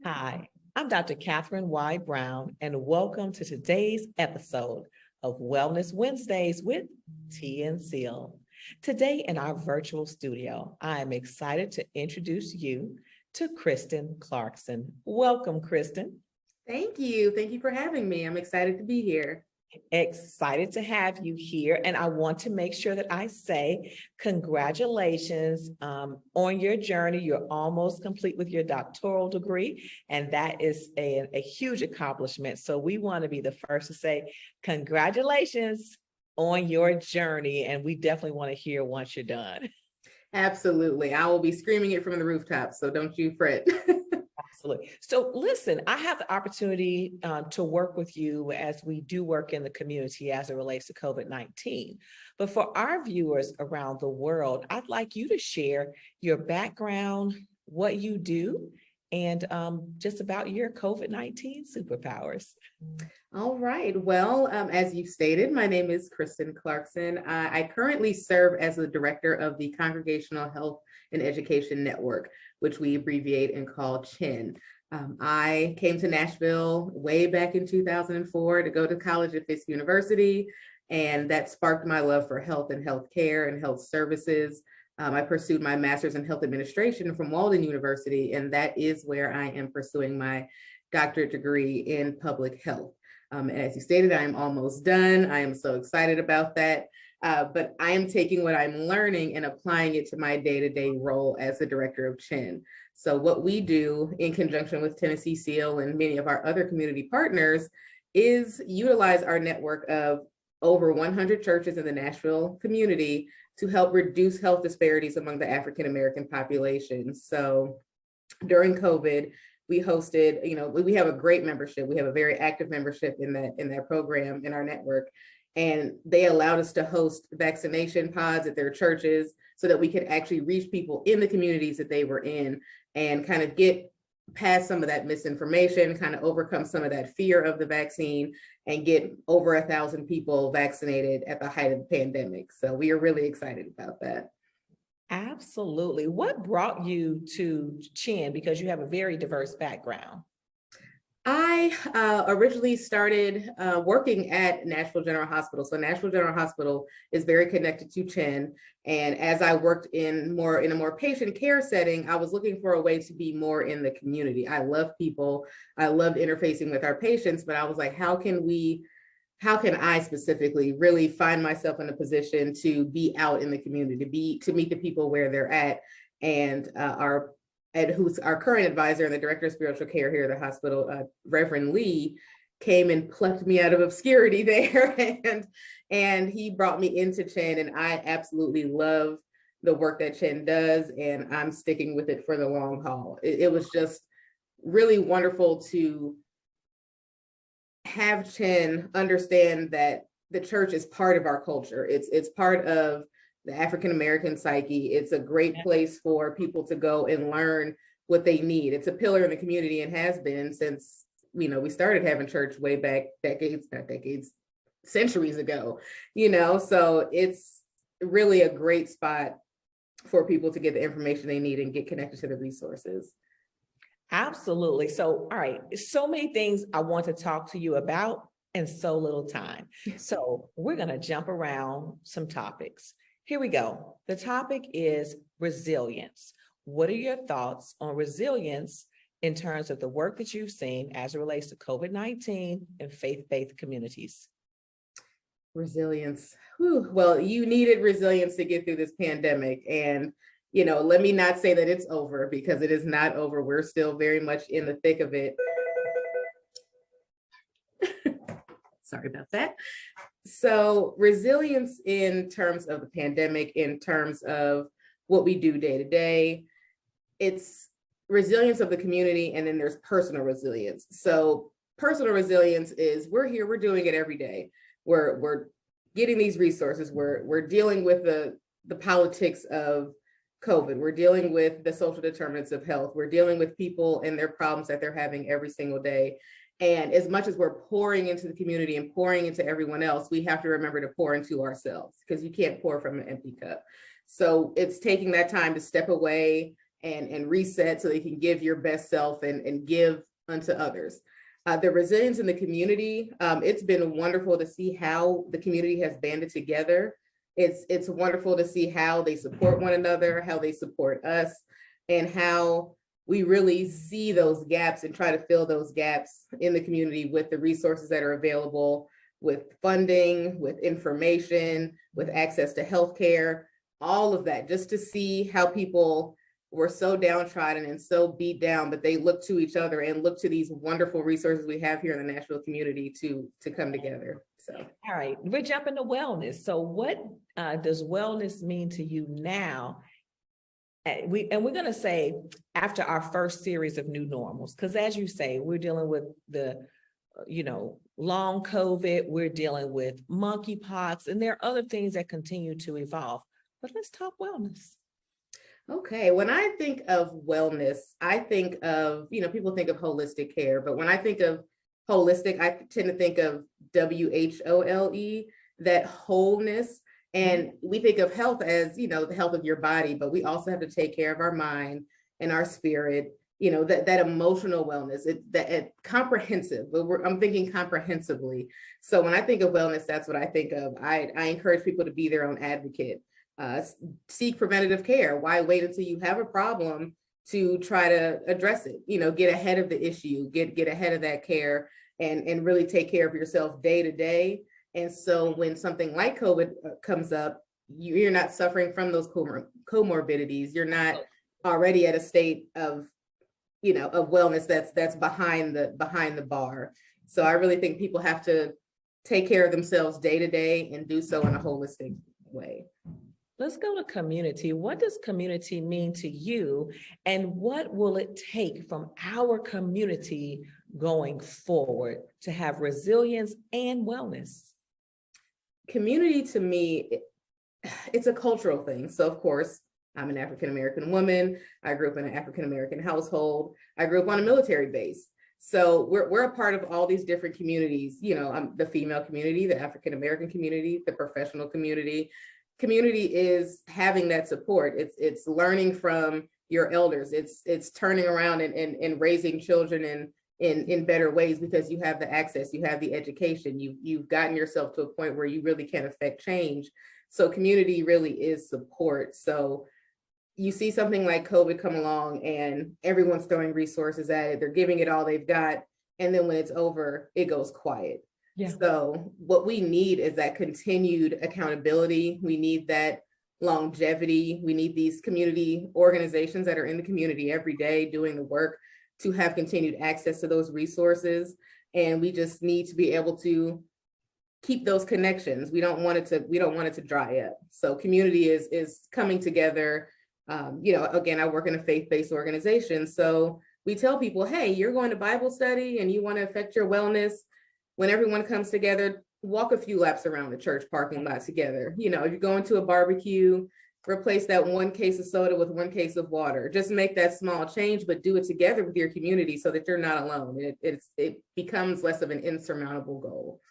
Hi, I'm Dr. Katherine Y. Brown, and welcome to today's episode of Wellness Wednesdays with Tea and Seal. Today in our virtual studio, I am excited to introduce you to Kristin Clarkson. Welcome, Kristin. Thank you. Thank you for having me. I'm excited to be here. Excited to have you here. And I want to make sure that I say congratulations on your journey. You're almost complete with your doctoral degree, and that is a huge accomplishment. So we want to be the first to say congratulations on your journey. And we definitely want to hear once you're done. Absolutely. I will be screaming it from the rooftops, so don't you fret. Absolutely. So listen, I have the opportunity to work with you as we do work in the community as it relates to COVID-19. But for our viewers around the world, I'd like you to share your background, what you do, and just about your COVID-19 superpowers. All right. Well, as you stated, my name is Kristin Clarkson. I currently serve as the director of the Congregational Health and Education Network, which we abbreviate and call CHIN. I came to Nashville way back in 2004 to go to college at Fisk University, and that sparked my love for health and healthcare and health services. I pursued my master's in health administration from Walden University, and that is where I am pursuing my doctorate degree in public health. As you stated, I am almost done. I am so excited about that. But I am taking what I'm learning and applying it to my day-to-day role as the director of CHIN. So what we do in conjunction with Tennessee SEAL and many of our other community partners is utilize our network of over 100 churches in the Nashville community to help reduce health disparities among the African-American population. So during COVID, we hosted, we have a great membership. We have a very active membership in that program in our network. And they allowed us to host vaccination pods at their churches so that we could actually reach people in the communities that they were in and kind of get past some of that misinformation, kind of overcome some of that fear of the vaccine and get over 1,000 people vaccinated at the height of the pandemic. So we are really excited about that. Absolutely. What brought you to CHIN? Because you have a very diverse background. I originally started working at Nashville General Hospital. So Nashville General Hospital is very connected to CHIN. And as I worked in a more patient care setting, I was looking for a way to be more in the community. I love people. I loved interfacing with our patients, but I was like, how can I specifically really find myself in a position to be out in the community, to meet the people where they're at? And who's our current advisor and the director of spiritual care here at the hospital, Reverend Lee, came and plucked me out of obscurity there. and he brought me into CHIN, and I absolutely love the work that CHIN does, and I'm sticking with it for the long haul. It was just really wonderful to have CHIN understand that the church is part of our culture. It's part of the African-American psyche. It's a great place for people to go and learn what they need. It's a pillar in the community and has been since, we started having church way back centuries ago, so it's really a great spot for people to get the information they need and get connected to the resources. Absolutely. So, all right, so many things I want to talk to you about and so little time. So we're going to jump around some topics. Here we go. The topic is resilience. What are your thoughts on resilience in terms of the work that you've seen as it relates to COVID-19 and faith-based communities? Resilience. Whew. Well, you needed resilience to get through this pandemic. And, let me not say that it's over, because it is not over. We're still very much in the thick of it. Sorry about that. So resilience in terms of the pandemic, in terms of what we do day to day, it's resilience of the community, and then there's personal resilience. So personal resilience is we're here, we're doing it every day. We're getting these resources. We're dealing with the politics of COVID. We're dealing with the social determinants of health. We're dealing with people and their problems that they're having every single day. And as much as we're pouring into the community and pouring into everyone else, we have to remember to pour into ourselves, because you can't pour from an empty cup. So it's taking that time to step away and reset so that you can give your best self and give unto others. The resilience in the community, it's been wonderful to see how the community has banded together. It's wonderful to see how they support one another, how they support us, and how we really see those gaps and try to fill those gaps in the community with the resources that are available, with funding, with information, with access to healthcare, all of that, just to see how people were so downtrodden and so beat down, but they look to each other and look to these wonderful resources we have here in the Nashville community to come together. So, all right, we're jumping to wellness. So what does wellness mean to you now? We're going to say after our first series of new normals, because as you say, we're dealing with the, long COVID, we're dealing with monkeypox, and there are other things that continue to evolve. But let's talk wellness. Okay, when I think of wellness, I think of, people think of holistic care, but when I think of holistic, I tend to think of WHOLE, that wholeness. And we think of health as, the health of your body, but we also have to take care of our mind and our spirit, that emotional wellness, that comprehensive, I'm thinking comprehensively. So when I think of wellness, that's what I think of. I encourage people to be their own advocate. Seek preventative care. Why wait until you have a problem to try to address it? Get ahead of the issue, get ahead of that care, and really take care of yourself day to day. And so when something like COVID comes up, you're not suffering from those comorbidities. You're not already at a state of wellness that's behind the bar. So I really think people have to take care of themselves day to day and do so in a holistic way. Let's go to community. What does community mean to you? And what will it take from our community going forward to have resilience and wellness? Community to me, it's a cultural thing. So of course, I'm an African-American woman. I grew up in an African-American household. I grew up on a military base. So we're a part of all these different communities, the female community, the African-American community, the professional community. Community is having that support. It's learning from your elders. It's turning around and raising children in better ways because you have the access, you have the education, you've gotten yourself to a point where you really can affect change. So community really is support. So you see something like COVID come along and everyone's throwing resources at it. They're giving it all they've got. And then when it's over, it goes quiet. Yeah. So what we need is that continued accountability. We need that longevity. We need these community organizations that are in the community every day doing the work to have continued access to those resources. And we just need to be able to keep those connections. We don't want it to dry up. So community is coming together. Again, I work in a faith-based organization. So we tell people, hey, you're going to Bible study and you want to affect your wellness. When everyone comes together, walk a few laps around the church parking lot together. If you're going to a barbecue, replace that one case of soda with one case of water. Just make that small change, but do it together with your community so that you're not alone. It becomes less of an insurmountable goal.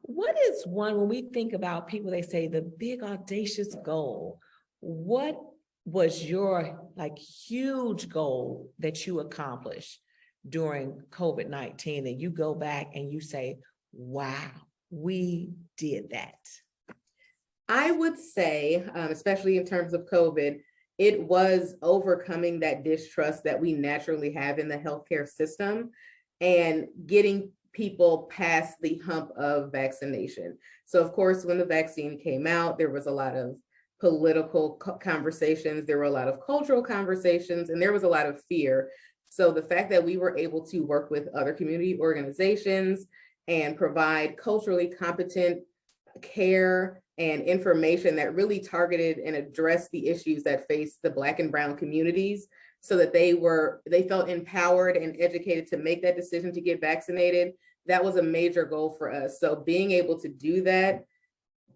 What is one, when we think about people, they say the big audacious goal, what was your huge goal that you accomplished during COVID-19 and you go back and you say, wow, we did that? I would say, especially in terms of COVID, it was overcoming that distrust that we naturally have in the healthcare system and getting people past the hump of vaccination. So of course, when the vaccine came out, there was a lot of political conversations, there were a lot of cultural conversations, and there was a lot of fear. So the fact that we were able to work with other community organizations and provide culturally competent care and information that really targeted and addressed the issues that face the Black and Brown communities so that they felt empowered and educated to make that decision to get vaccinated, that was a major goal for us. So being able to do that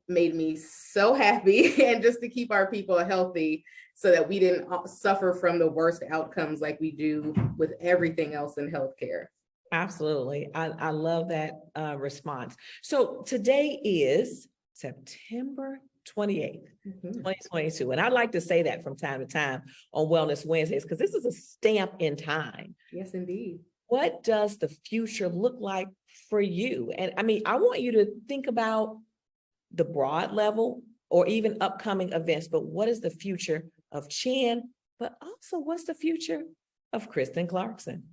made me so happy, and just to keep our people healthy so that we didn't suffer from the worst outcomes like we do with everything else in healthcare. Absolutely. I love that response. So today is September 28th, Mhm. 2022. And I like to say that from time to time on Wellness Wednesdays, because this is a stamp in time. Yes, indeed. What does the future look like for you? And I mean, I want you to think about the broad level or even upcoming events, but what is the future of Chin? But also, what's the future of Kristin Clarkson?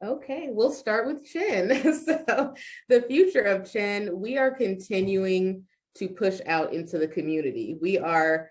Okay, we'll start with Chin. So the future of Chin, we are continuing to push out into the community. We are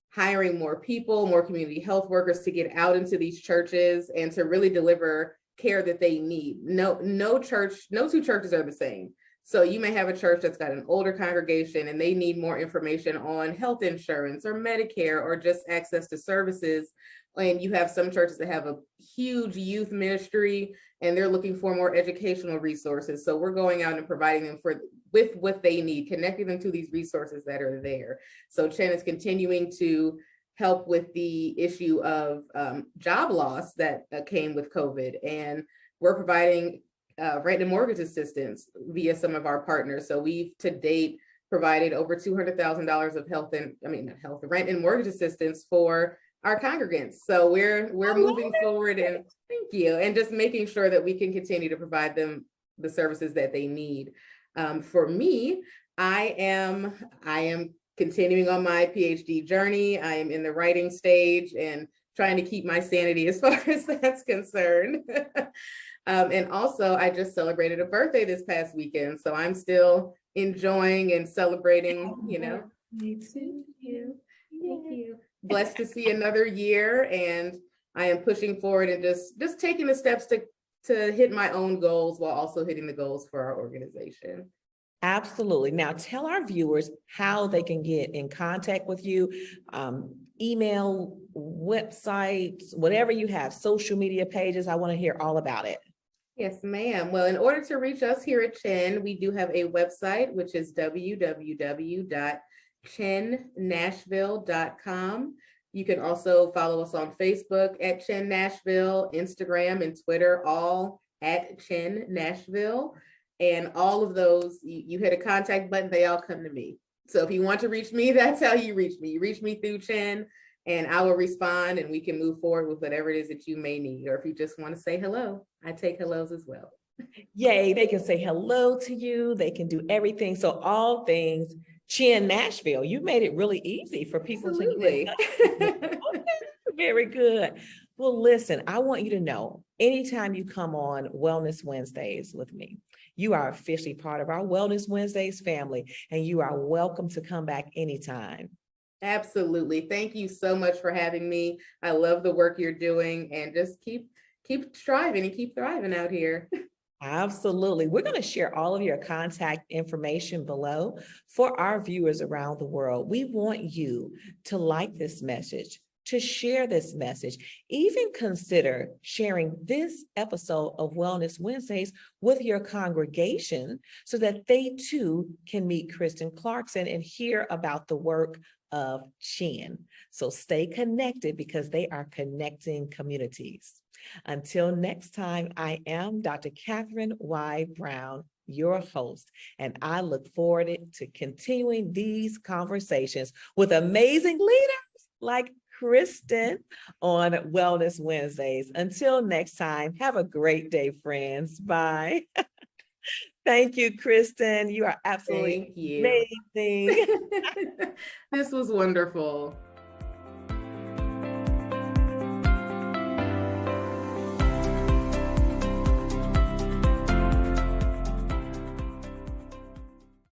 hiring more people, more community health workers to get out into these churches and to really deliver care that they need. No two churches are the same. So you may have a church that's got an older congregation and they need more information on health insurance or Medicare or just access to services. And you have some churches that have a huge youth ministry and they're looking for more educational resources. So we're going out and providing them with what they need, connecting them to these resources that are there. So Chen is continuing to help with the issue of job loss that came with COVID. And we're providing rent and mortgage assistance via some of our partners. So we've to date provided over $200,000 of rent and mortgage assistance for our congregants. So we're moving forward, and thank you, and just making sure that we can continue to provide them the services that they need. For me, I am continuing on my PhD journey. I am in the writing stage and trying to keep my sanity as far as that's concerned. And also, I just celebrated a birthday this past weekend, so I'm still enjoying and celebrating. Me too. Thank you. Blessed to see another year, and I am pushing forward and just taking the steps to hit my own goals while also hitting the goals for our organization. Absolutely. Now tell our viewers how they can get in contact with you, email, websites, whatever you have, social media pages. I want to hear all about it. Yes, ma'am. Well, in order to reach us here at Chen, we do have a website, which is www.chennashville.com. You can also follow us on Facebook at Chen Nashville, Instagram and Twitter, all at Chen Nashville. And all of those, you hit a contact button, they all come to me. So if you want to reach me, that's how you reach me. You reach me through Chen and I will respond and we can move forward with whatever it is that you may need. Or if you just want to say hello, I take hellos as well. Yay, they can say hello to you. They can do everything. So all things Chen Nashville. You made it really easy for people Absolutely. to get in touch. Very good. Well, listen, I want you to know, anytime you come on Wellness Wednesdays with me, you are officially part of our Wellness Wednesdays family, and you are welcome to come back anytime. Absolutely. Thank you so much for having me. I love the work you're doing, and just keep striving and keep thriving out here. Absolutely. We're going to share all of your contact information below for our viewers around the world. We want you to like this message, to share this message, even consider sharing this episode of Wellness Wednesdays with your congregation so that they too can meet Kristin Clarkson and hear about the work of Chen. So stay connected because they are connecting communities. Until next time, I am Dr. Katherine Y. Brown, your host, and I look forward to continuing these conversations with amazing leaders like Kristin on Wellness Wednesdays. Until next time, have a great day, friends. Bye. Thank you, Kristin. You are absolutely amazing. This was wonderful.